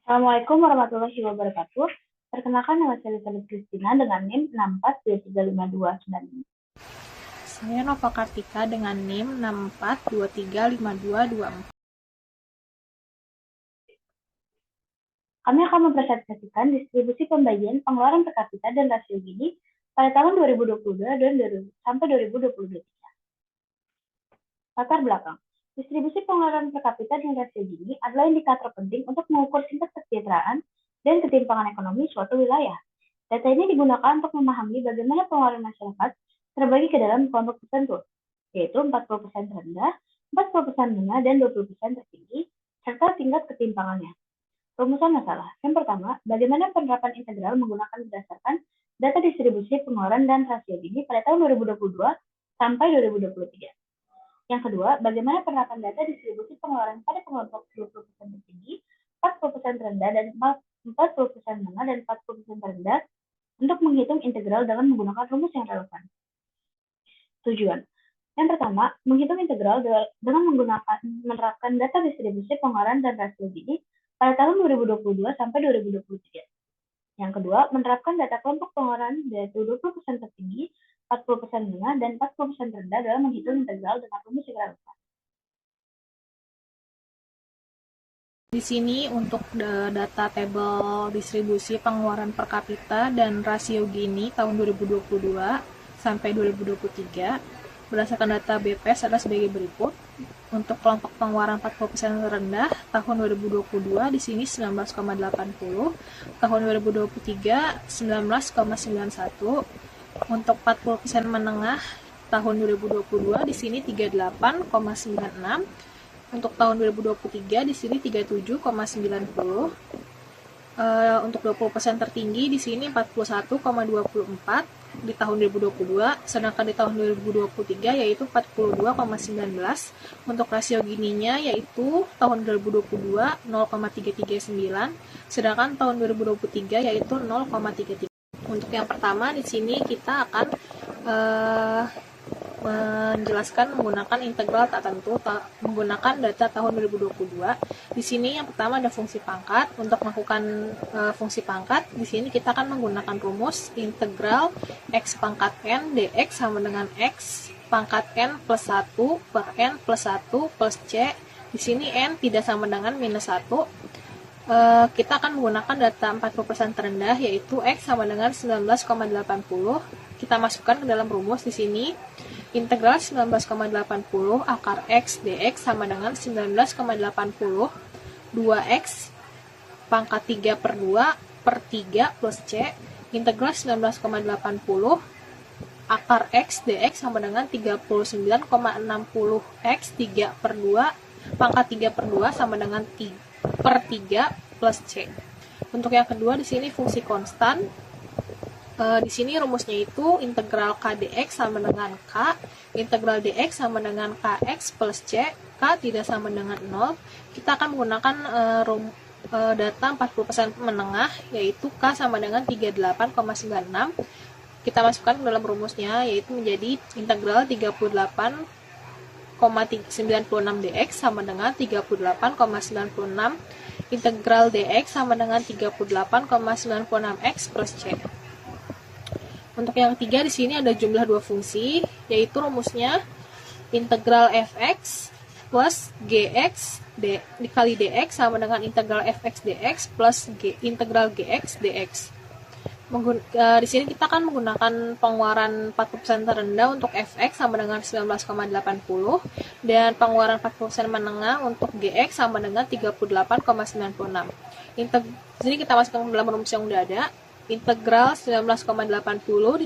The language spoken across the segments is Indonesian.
Assalamualaikum warahmatullahi wabarakatuh. Perkenalkan nama saya Elizabeth Christina dengan NIM 64235295. Saya Nova Kartika dengan NIM 64235224. Kami akan mempresentasikan distribusi pembagian pengeluaran per kapita dan rasio Gini pada tahun 2022 dan sampai 2023. Latar belakang. Distribusi pengeluaran per kapita dan rasio Gini adalah indikator penting untuk mengukur tingkat kesejahteraan dan ketimpangan ekonomi suatu wilayah. Data ini digunakan untuk memahami bagaimana pengeluaran masyarakat terbagi ke dalam kelompok tertentu, yaitu 40% rendah, 40% menengah, dan 20% tertinggi, serta tingkat ketimpangannya. Rumusan masalah. Yang pertama, bagaimana penerapan integral menggunakan berdasarkan data distribusi pengeluaran dan rasio Gini pada tahun 2022 sampai 2023. Yang kedua, bagaimana penerapan data distribusi pengeluaran pada kelompok 20% tertinggi, 40% rendah, dan 40% menengah, dan 40% terendah untuk menghitung integral dengan menggunakan rumus yang relevan. Tujuan. Yang pertama, menghitung integral dengan menerapkan data distribusi pengeluaran dan rasio Gini pada tahun 2022 sampai 2023. Yang kedua, menerapkan data kelompok pengeluaran yaitu 20% tertinggi, 40% menengah, dan 40% terendah dalam menghitung integral dengan rumus yang relevan. Di sini untuk data tabel distribusi pengeluaran per kapita dan rasio Gini tahun 2022 sampai 2023 berdasarkan data BPS adalah sebagai berikut. Untuk kelompok pengeluaran 40% rendah tahun 2022 di sini 19,80, tahun 2023 19,91. Untuk 40% menengah tahun 2022 di sini 38,96. Untuk tahun 2023 di sini 37,90. Untuk 20% tertinggi di sini 41,24 di tahun 2022, sedangkan di tahun 2023 yaitu 42,19. Untuk rasio Gininya yaitu tahun 2022 0,339, sedangkan tahun 2023 yaitu 0,33. Untuk yang pertama di sini kita akan menjelaskan menggunakan integral tak tentu menggunakan data tahun 2022. Di sini yang pertama ada fungsi pangkat. Untuk melakukan fungsi pangkat, di sini kita akan menggunakan rumus integral x pangkat n dx sama dengan x pangkat n plus 1 per n plus 1 plus c. Di sini n tidak sama dengan minus 1. Kita akan menggunakan data 40% terendah yaitu x sama dengan 19,80. Kita masukkan ke dalam rumus di sini. Integral 19,80 akar x dx sama dengan 19,80 2x pangkat 3 per 2 per 3 plus c. Integral 19,80 akar x dx sama dengan 39,60 x 3 per 2 pangkat 3 per 2 sama dengan 3 per 3 plus c. Untuk yang kedua di sini fungsi konstan. Di sini rumusnya itu integral k dx sama dengan k, integral dx sama dengan kx plus c, k tidak sama dengan 0. Kita akan menggunakan data 40% menengah, yaitu k sama dengan 38,96. Kita masukkan ke dalam rumusnya, yaitu menjadi integral 38,96 dx sama dengan 38,96, integral dx sama dengan 38,96x plus c. Untuk yang ketiga di sini ada jumlah dua fungsi, yaitu rumusnya integral fx plus gx dikali dx sama dengan integral fx dx plus integral gx dx. Di sini kita akan menggunakan pengeluaran 40% terendah untuk fx sama dengan 19,80 dan pengeluaran 40% menengah untuk gx sama dengan 38,96. Di sini kita masukkan ke dalam rumus yang sudah ada. Integral 19,80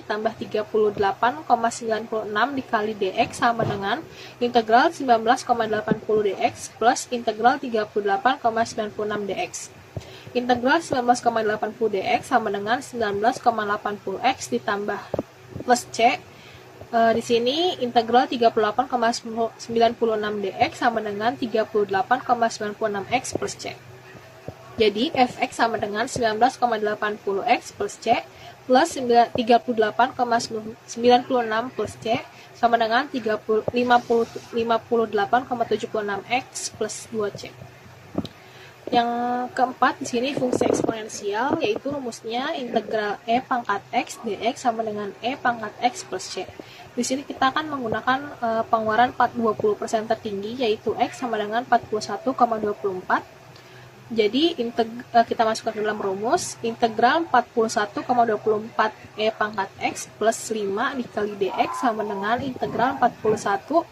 ditambah 38,96 dikali dx sama dengan integral 19,80 dx plus integral 38,96 dx. Integral 19,80 dx sama dengan 19,80x ditambah plus c. Di sini integral 38,96 dx sama dengan 38,96x plus c. Jadi fx sama dengan 19,80x plus c plus 38,96 plus c sama dengan 58,76x plus 2c. Yang keempat di sini fungsi eksponensial, yaitu rumusnya integral e pangkat x dx sama dengan e pangkat x plus c. Di sini kita akan menggunakan pengeluaran 20% tertinggi, yaitu x sama dengan 41,24. Jadi kita masukkan ke dalam rumus, integral 41,24 e pangkat x plus 5 dikali dx sama dengan integral 41,24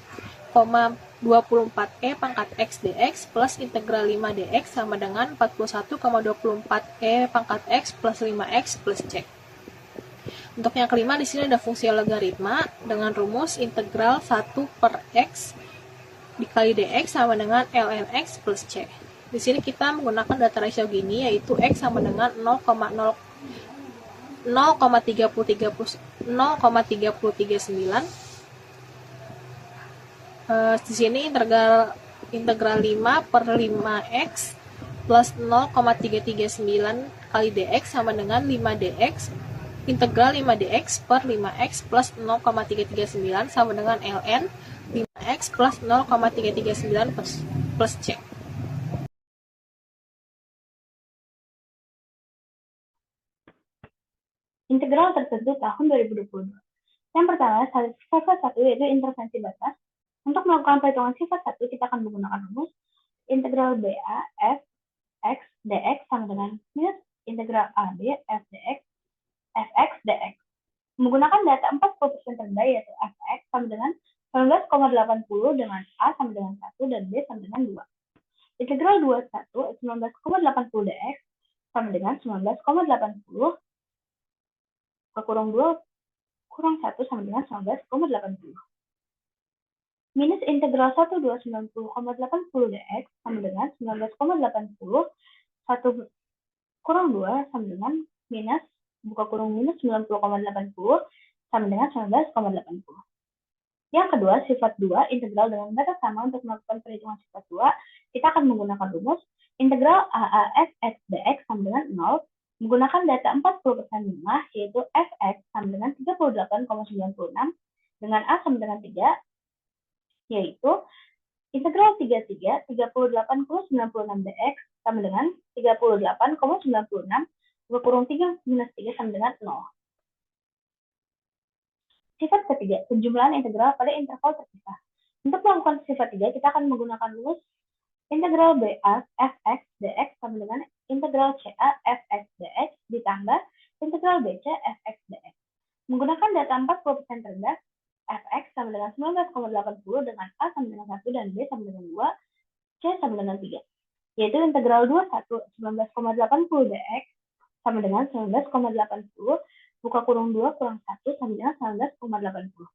e pangkat x dx plus integral 5 dx sama dengan 41,24 e pangkat x plus 5x plus c. Untuk yang kelima, di sini ada fungsi logaritma dengan rumus integral 1 per x dikali dx sama dengan ln x plus c. Di sini kita menggunakan data rasio gini, yaitu x sama dengan 0,339. Di sini integral 5 per 5x plus 0,339 kali dx sama dengan 5 dx. Integral 5 dx per 5x plus 0,339 sama dengan ln 5x plus 0,339 plus c. Integral tertentu tahun 2022. Yang pertama, sifat 1 yaitu intervensi batas. Untuk melakukan perhitungan sifat 1, kita akan menggunakan rumus integral BA f x dx sama dengan minus integral AB f dx fx dx. Menggunakan data 40% rendah yaitu fx sama dengan 19,80 dengan A sama dengan 1 dan B sama dengan 2. Integral 21 19,80 dx sama dengan 19,80 kurang 2 kurang 1 sama dengan 19,80. Minus integral 1 2 90,80 dx sama dengan 19,80 1 kurang 2 sama dengan minus buka kurung minus 90,80 sama dengan 19,80. Yang kedua, sifat 2 integral dengan batas sama. Untuk melakukan perhitungan sifat 2, kita akan menggunakan rumus integral AAF x dx sama dengan 0 menggunakan data 40% lima, yaitu fx sama dengan 38,96 dengan A sama dengan 3, yaitu integral 33 38,96 dx sama dengan 38,96 kurung 3 minus 3 sama dengan 0. Sifat ketiga, penjumlahan integral pada interval terpisah. Untuk melakukan sifat 3, kita akan menggunakan rumus integral BA fx dx sama dengan integral CA fx dx ditambah integral BC fx dx. Menggunakan data 40% rendah, fx sama dengan 19,80 dengan A sama dengan 1 dan B sama dengan 2, C sama dengan 3. Yaitu integral 21 19,80 dx sama dengan 19,80 buka kurung 2 kurang 1 sama dengan 19,80.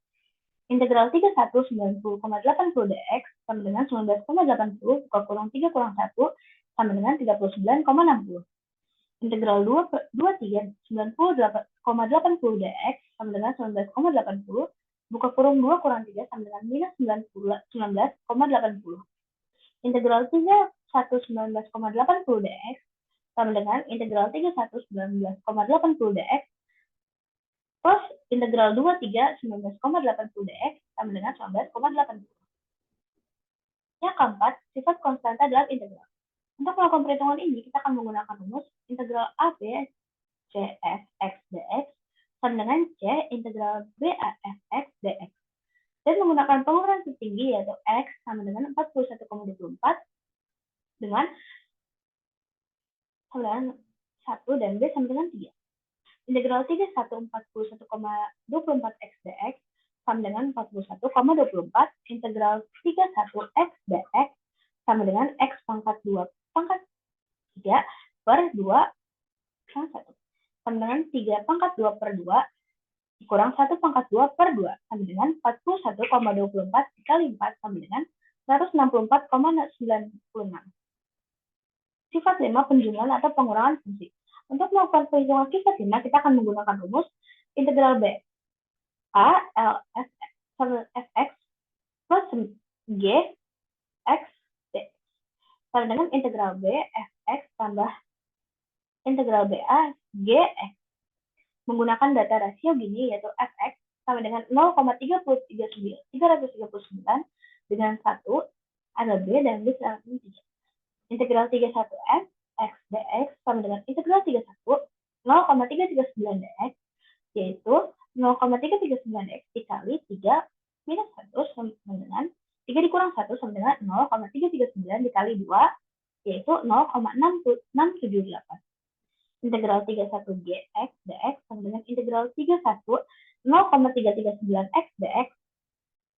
Integral 31 90,80 dx sama dengan 19,80 buka kurung 3 kurang 1 sama dengan 39,60. Integral 23 90,80 dx sama dengan 19,80 buka kurung 2 kurang 3 sama dengan minus 19,80. Integral 3 1 19,80 dx sama dengan integral 3 1 19,80 dx plus integral 23 19,80 dx sama dengan 19,80. Yang keempat, sifat konstanta dalam integral. Untuk melakukan perhitungan ini, kita akan menggunakan rumus integral AB CF x dx sama dengan C integral BAF x dx. Dan menggunakan pengukuran tertinggi yaitu x sama dengan 41,24 dengan 1 dan B sama dengan 3. Integral 3 1 41,24 x dx sama dengan 41,24 integral 31 x dx sama dengan x pangkat 2 pangkat 3 per 2 kurang 1 sama dengan 3 pangkat 2 per 2 kurang 1 pangkat 2 per 2 sama dengan 41,24 dikali 4 sama dengan 164,96. Sifat 5 penjumlahan atau pengurangan fungsi. Untuk melakukan perhitungan sifat 5, kita akan menggunakan rumus integral B A L fx plus G x d sama dengan integral B fx tambah integral BA G x. Menggunakan data rasio gini yaitu fx sama dengan 0,339 dengan 1 ada B dan B sama dengan 3. Integral 31f x dx sama dengan integral 31 0,339 dx, yaitu 0,339 dx dikali 3 minus 1 sama dengan 3 dikurang 1 sama dengan 0,339 dikali 2, yaitu 0,678. Integral 31 x dx sama dengan integral 31 0,339 x dx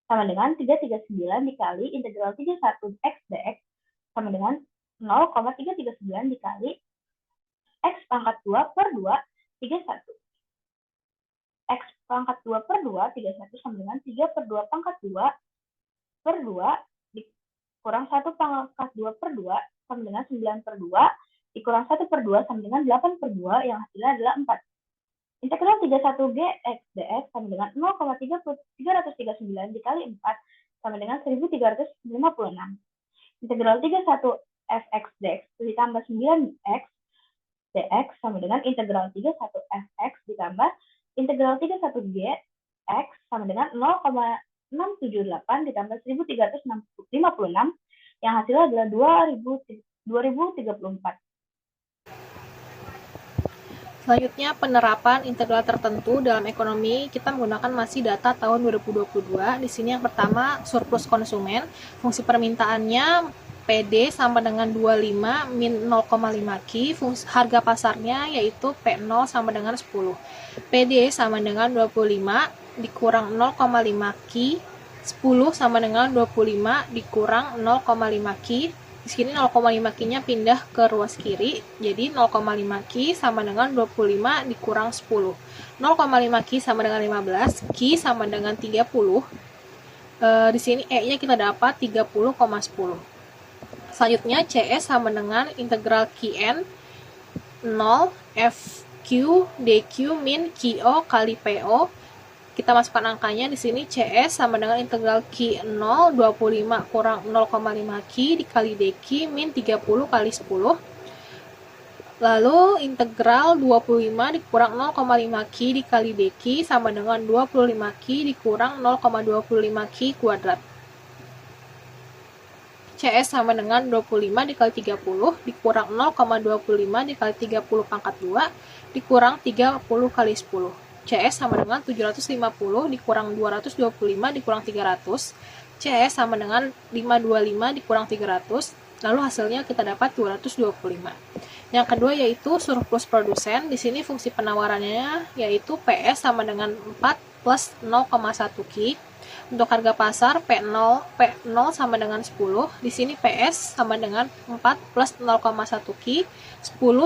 sama dengan 339 dikali integral 31 x dx sama dengan 0,339 dikali x pangkat 2 per 2, 31. X pangkat 2 per 2, 31 sama dengan 3 per 2 pangkat 2 per 2 dikurang 1 pangkat 2 per 2 sama dengan 9 per 2 dikurang 1 per 2 sama dengan 8 per 2 yang hasilnya adalah 4. Integral 31G x dx sama dengan 0,339 dikali 4 sama dengan 1356. Integral 31 fx dx ditambah 9x dx sama dengan integral 31 fx ditambah integral 31G x sama dengan 0,678 ditambah 1356 yang hasilnya adalah 2034. Selanjutnya, penerapan integral tertentu dalam ekonomi, kita menggunakan masih data tahun 2022. Di sini yang pertama, surplus konsumen. Fungsi permintaannya PD sama dengan 25 min 0,5 Q. Harga pasarnya yaitu P0 sama dengan 10. PD sama dengan 25 dikurang 0,5 Q. 10 sama dengan 25 dikurang 0,5 Q. Di sini 0,5 Q-nya pindah ke ruas kiri, jadi 0,5 Q sama dengan 25 dikurang 10. 0,5 Q sama dengan 15, Q sama dengan 30. Di sini E-nya kita dapat 30,10. Selanjutnya CS sama dengan integral Qn 0 FQ DQ min QO kali PO. Kita masukkan angkanya di sini CS sama dengan integral Q0 25 kurang 0,5 Q dikali DQ min 30 kali 10. Lalu integral 25 dikurang 0,5 Q dikali DQ sama dengan 25 Q dikurang 0,25 Q kuadrat. CS sama dengan 25 dikali 30 dikurang 0,25 dikali 30 pangkat 2 dikurang 30 kali 10. CS sama dengan 750 dikurang 225 dikurang 300. CS sama dengan 525 dikurang 300. Lalu hasilnya kita dapat 225. Yang kedua yaitu surplus produsen. Di sini fungsi penawarannya yaitu PS sama dengan 4 plus 0,1 Q. Untuk harga pasar P0 sama dengan 10. Di sini PS sama dengan 4 plus 0,1 Q. 10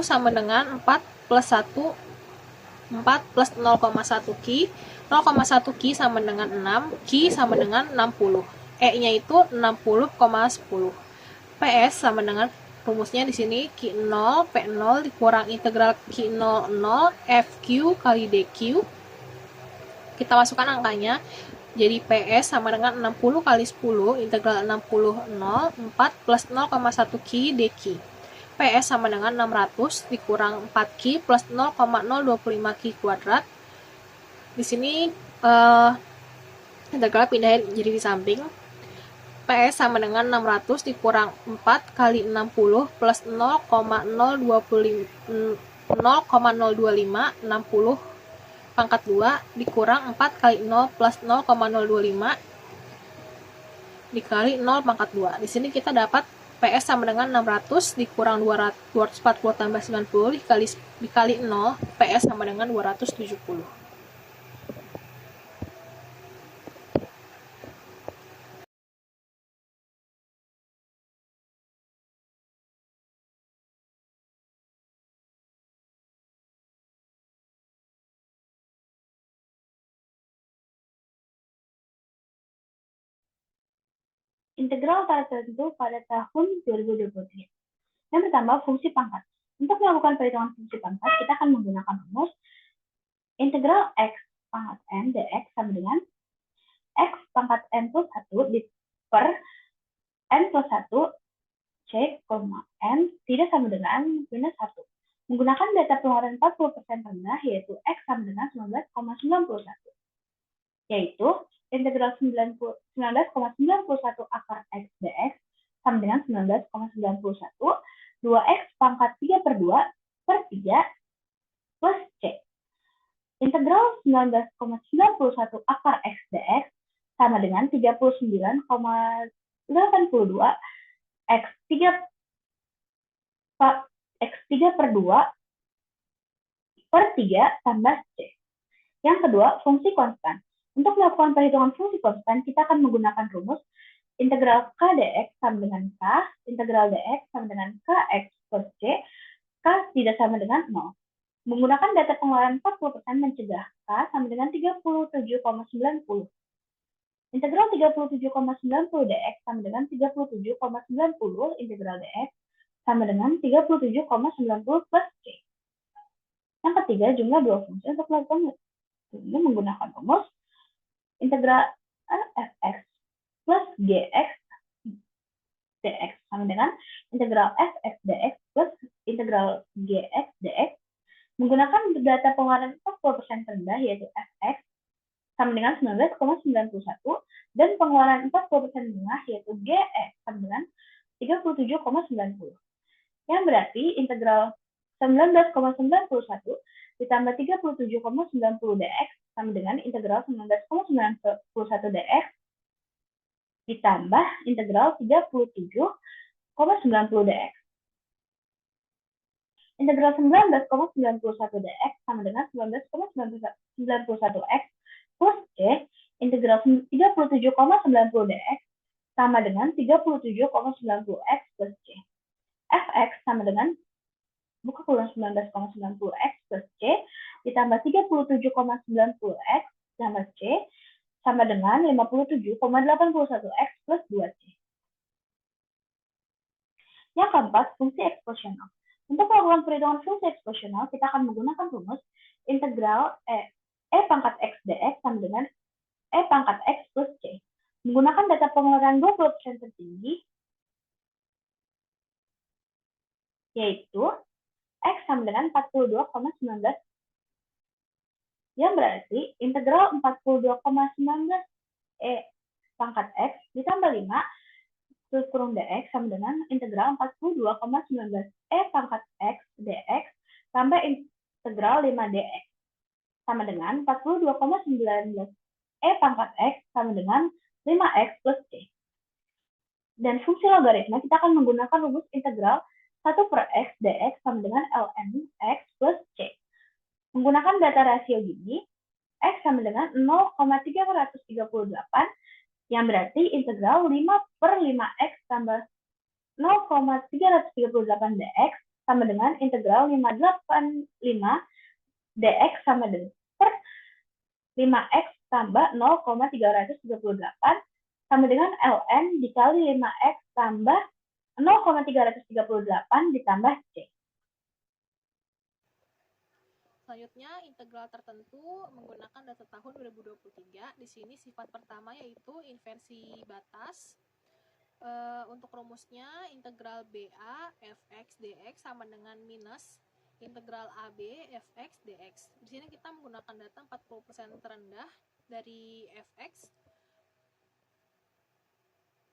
sama dengan 4 plus 1 4 plus 0,1 Q, 0,1 Q sama dengan 6, Q sama dengan 60. E-nya itu 60,10. PS sama dengan rumusnya di sini Q0, P0 dikurang integral Q00 FQ kali DQ. Kita masukkan angkanya. Jadi PS sama dengan 60 kali 10, integral 60 0, 4 plus 0,1 Q DQ. PS sama dengan 600 dikurang 4Q plus 0,025 Q kuadrat. Di sini integral pindahin jadi di samping. PS sama dengan 600 dikurang 4 kali 60 plus 0,025 60 pangkat 2 dikurang 4 kali 0 plus 0,025 dikali 0 pangkat 2. Di sini kita dapat PS sama dengan 600 dikurang 240 tambah 90 dikali 0, PS sama dengan 270. Integral tertentu pada tahun 2023. Yang pertama, fungsi pangkat. Untuk melakukan perhitungan fungsi pangkat, kita akan menggunakan rumus integral x pangkat n dx sama dengan x pangkat n plus 1 per n plus 1 c, n tidak sama dengan minus 1. Menggunakan data pengeluaran 40% rendah, yaitu x sama dengan 19,91. Yaitu integral 19,91 akar x dx sama dengan 19,91, 2x pangkat 3 per 2 per 3 plus C. Integral 19,91 akar X dx sama dengan 39,82 X3 per 2 per 3 tambah C. Yang kedua, fungsi konstan. Untuk melakukan perhitungan fungsi konstan, kita akan menggunakan rumus integral K dx sama dengan K, integral dx sama dengan Kx plus C, K tidak sama dengan 0. Menggunakan data pengeluaran 40% mencegah K sama dengan 37,90. Integral 37,90 dx sama dengan 37,90 integral dx sama dengan 37,90 plus C. Yang ketiga, jumlah dua fungsi untuk melakukan ini menggunakan rumus integral fx plus gx dx sama dengan integral fx dx plus integral gx dx. Menggunakan data pengeluaran 40% terendah yaitu fx sama dengan 19,91 dan pengeluaran 40% tengah yaitu gx sama dengan 37,90. Yang berarti integral 19,91 ditambah 37,90 dx sama dengan integral 19,91 dx ditambah integral 37,90 dx. Integral 19,91 dx sama dengan 19,91 x plus C integral 37,90 dx sama dengan 37,90 x plus C. Fx sama dengan buka kurung 19,90 x plus C ditambah 37,90 x tambah C sama dengan 57,81 x plus 2C. Yang keempat, fungsi eksponensial. Untuk melakukan perhitungan fungsi eksponensial, kita akan menggunakan rumus integral E pangkat X dx sama dengan E pangkat X plus C. Menggunakan data pengeluaran 20% tertinggi, yaitu X sama dengan 42,19, yang berarti integral 42,19 E pangkat X ditambah 5 kurung dx sama dengan integral 42,19 E pangkat X dx tambah integral 5 dx sama dengan 42,19 E pangkat X sama dengan 5x plus C. Dan fungsi logaritma kita akan menggunakan rumus integral 1 per X dx sama dengan ln X plus C. Menggunakan data rasio gini, X sama dengan 0,338, yang berarti integral 5 per 5x tambah 0,338 dx sama dengan integral 585 dx sama dengan per 5x tambah 0,338 sama dengan ln dikali 5x tambah 0,338 ditambah C. Selanjutnya, integral tertentu menggunakan data tahun 2023. Di sini sifat pertama yaitu inversi batas. Untuk rumusnya, integral BA fx dx sama dengan minus integral AB fx dx. Di sini kita menggunakan data 40% terendah dari fx,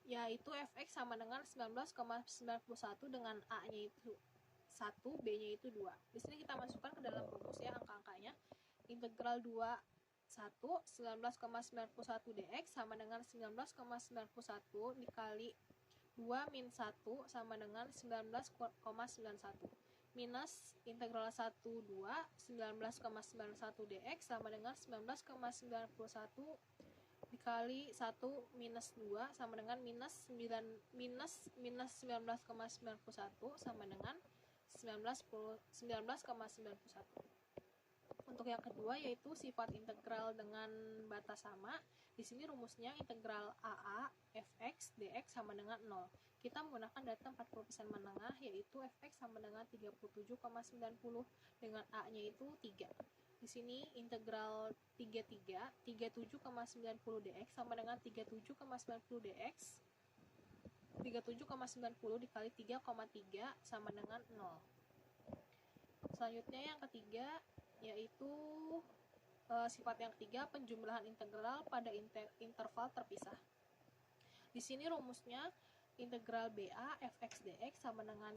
yaitu fx sama dengan 19,91 dengan A-nya itu 1, B-nya itu 2. Di sini kita masukkan ke dalam rumus ya angka-angkanya. Integral 2 1 19,91 dx sama dengan 19,91 dikali 2 min 1 sama dengan 19,91 minus integral 1 2 19,91 dx sama dengan 19,91 dikali 1 minus 2 sama dengan minus 19,91 sama dengan 19,91. Untuk yang kedua yaitu sifat integral dengan batas sama. Di sini rumusnya integral AA fx dx sama dengan 0. Kita menggunakan data 40% menengah yaitu fx sama dengan 37,90 dengan A-nya itu 3. Di sini integral 37,90 dx sama dengan 37,90 dx 37,90 dikali 3,3 sama dengan 0. Selanjutnya yang ketiga yaitu sifat yang ketiga penjumlahan integral pada interval terpisah. Di sini rumusnya integral BA fx dx sama dengan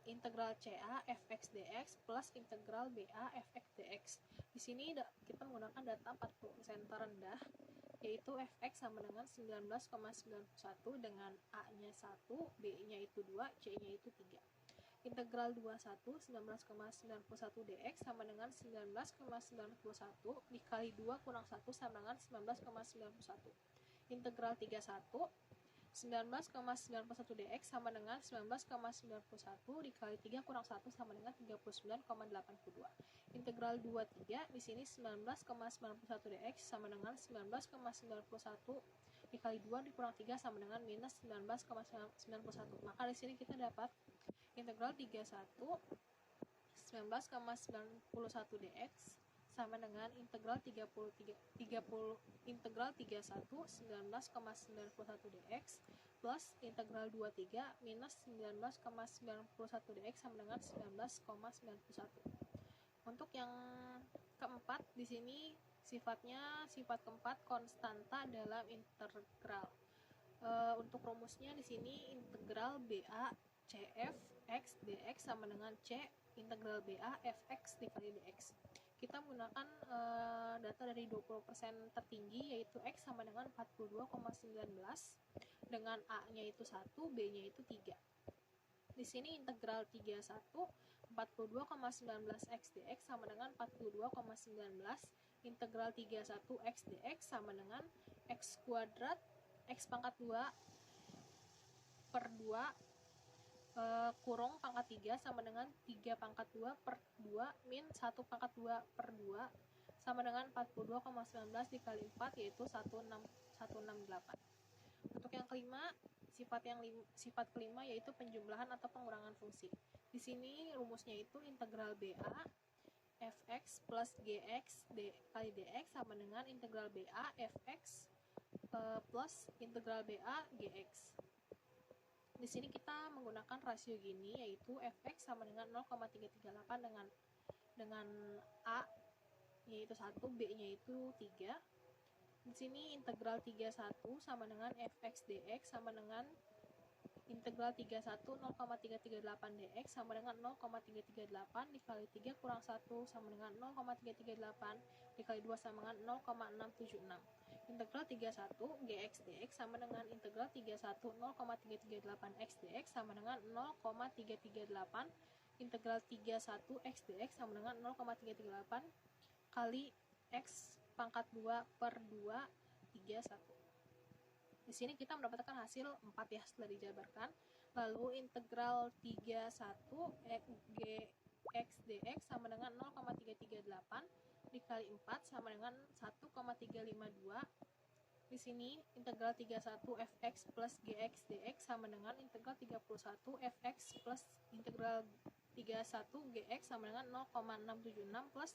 integral CA fx dx plus integral BA fx dx. Di sini kita menggunakan data 40% terendah, yaitu fx sama dengan 19,91 dengan A-nya 1, B-nya itu 2, C-nya itu 3. Integral 21 19,91 dx sama dengan 19,91 dikali 2 kurang 1 sama dengan 19,91. Integral 31 19,91 dx sama dengan 19,91 dikali 3 kurang 1 sama dengan 39,82. Integral 23 di sini 19,91 dx sama dengan 19,91 dikali 2 dikurang 3 sama dengan minus 19,91. Maka di sini kita dapat integral 31 19,91 dx sama dengan integral 31 19,91 dx plus integral 23 minus 19,91 dx sama dengan 19,91. Untuk yang keempat, di sini sifat keempat konstanta dalam integral. Untuk rumusnya di sini integral BA CF x dx sama dengan C integral BA fx dikali dx. Kita menggunakan data dari 20% tertinggi, yaitu X sama dengan 42,19 dengan A-nya itu 1, B-nya itu 3. Di sini integral 31 42,19 X dx sama dengan 42,19 integral 31 X dx sama dengan X kuadrat X pangkat 2 per 2 kurung pangkat 3 sama dengan 3 pangkat 2 per 2 min 1 pangkat 2 per 2 sama dengan 42,19 dikali 4 yaitu 168. Untuk yang kelima, sifat kelima yaitu penjumlahan atau pengurangan fungsi. Di sini rumusnya itu integral BA fx plus gx kali dx sama dengan integral BA fx plus integral BA gx. Di sini kita menggunakan rasio gini, yaitu fx sama dengan 0,338 dengan A yaitu 1, B-nya itu 3. Di sini integral 31 sama dengan fx dx sama dengan integral 31 0,338 dx sama dengan 0,338 dikali 3 kurang 1 sama dengan 0,338 dikali 2 sama dengan 0,676. Integral 31 gx dx sama dengan integral 31 0,338 x dx sama dengan 0,338 integral 31 x dx sama dengan 0,338 kali x pangkat 2 per 2 31. Di sini kita mendapatkan hasil 4 ya setelah dijabarkan. Lalu integral 31 gx dx sama dengan 0,338 dikali 4 sama dengan 1,352. Di sini integral 31 fx plus gx dx sama dengan integral 31 fx plus integral 31 gx sama dengan 0,676 plus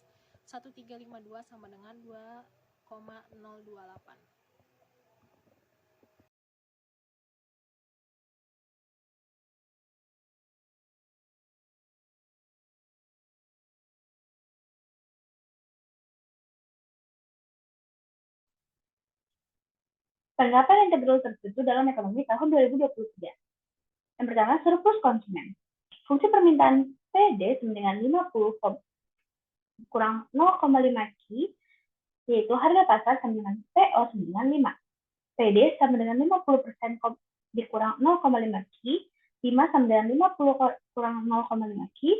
1352 sama dengan 2,028. Penerapan integral tertentu dalam ekonomi tahun 2023. Yang pertama, surplus konsumen. Fungsi permintaan PD sama dengan 50 kurang 0,5 Q, yaitu harga pasar sama dengan PO sama dengan 5. PD sama dengan 50% dikurang 0,5 Q, 5 sama dengan 50 kurang 0,5 Q,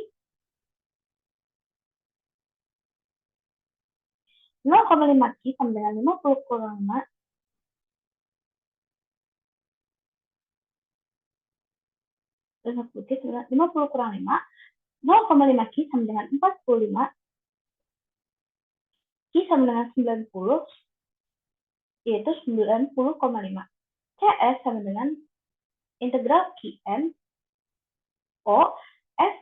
0,5 Q sama dengan 50 kurang 5, 50 kurang 5, 0,5 Q sama dengan 45, Q sama dengan 90, yaitu 90,5. CS sama dengan integral QN O F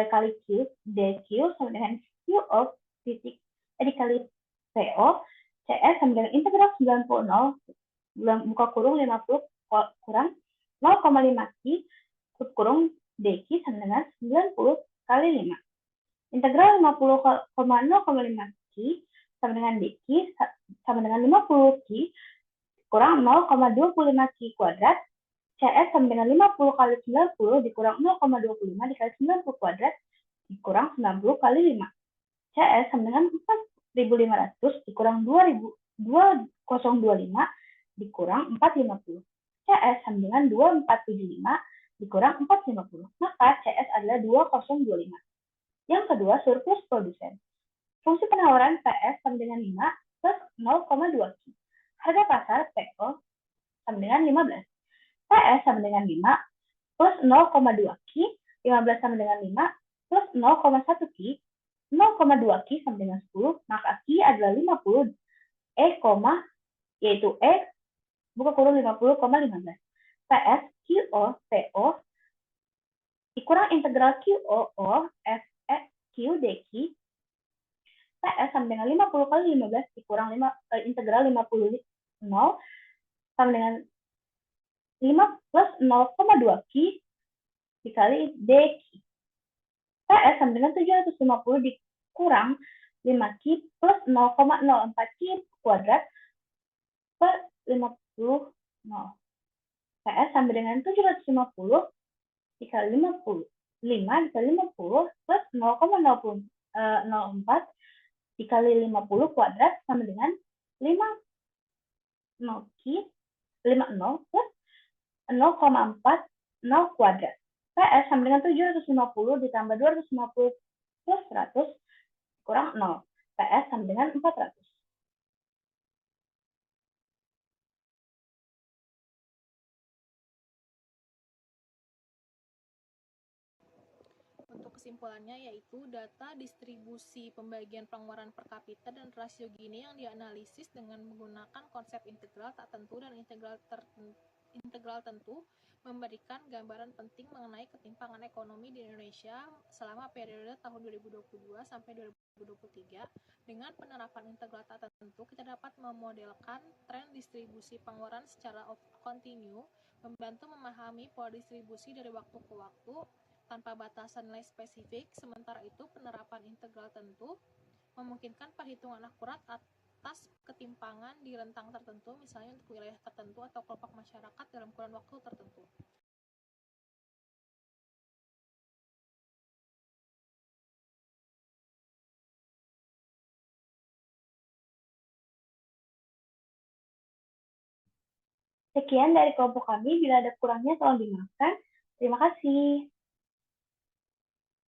kali Q DQ sama dengan Q of titik dikali PO. CS sama dengan integral 90 buka kurung 50 kurang 0,5 Q kurung DQ sama dengan 90 kali 5. Integral 50,0,5 Q sama dengan DQ sama dengan 50 Q kurang 0,25 Q kuadrat CS sama dengan 50 kali 90 dikurang 0,25 dikali 90 kuadrat dikurang 90 kali 5. CS sama dengan 4.500 dikurang 2025 dikurang 450. CS sama dengan 2475 dikurang 450. Maka CS adalah 2025. Yang kedua, surplus produsen. Fungsi penawaran PS sama dengan 5 plus 0,2 Q. Harga pasar PO sama dengan 15. PS sama dengan 5 plus 0,2 Q. 15 sama dengan 5 plus 0,1 Q. 0,2 Q sama dengan 10. Maka Q adalah 50 yaitu buka kurung 50,15. PS QO PO dikurang integral QOO FE Q dQ PS sama dengan 50 kali 15 dikurang integral 50 0 sama dengan 5 plus 0,2 Q dikali dQ. PS sama dengan 750 dikurang 5 Q plus 0,04 Q kuadrat per 50 0. PS sama dengan 750 dikali 50. 5 dikali 50 plus 0,04 dikali 50 kuadrat sama dengan 5 0 Q 50 plus 0,4 0 kuadrat. PS sama dengan 750 ditambah 250 plus 100 kurang 0. PS sama dengan 400. Untuk kesimpulannya yaitu data distribusi pembagian pengeluaran per kapita dan rasio Gini yang dianalisis dengan menggunakan konsep integral tak tentu dan integral tentu memberikan gambaran penting mengenai ketimpangan ekonomi di Indonesia selama periode tahun 2022 sampai 2023. Dengan penerapan integral tak tentu, kita dapat memodelkan tren distribusi pengeluaran secara kontinu, membantu memahami pola distribusi dari waktu ke waktu tanpa batasan nilai spesifik. Sementara itu, penerapan integral tentu memungkinkan perhitungan akurat atas ketimpangan di rentang tertentu, misalnya untuk wilayah tertentu atau kelompok masyarakat dalam kurun waktu tertentu. Sekian dari kelompok kami. Bila ada kurangnya tolong dimaafkan. Terima kasih.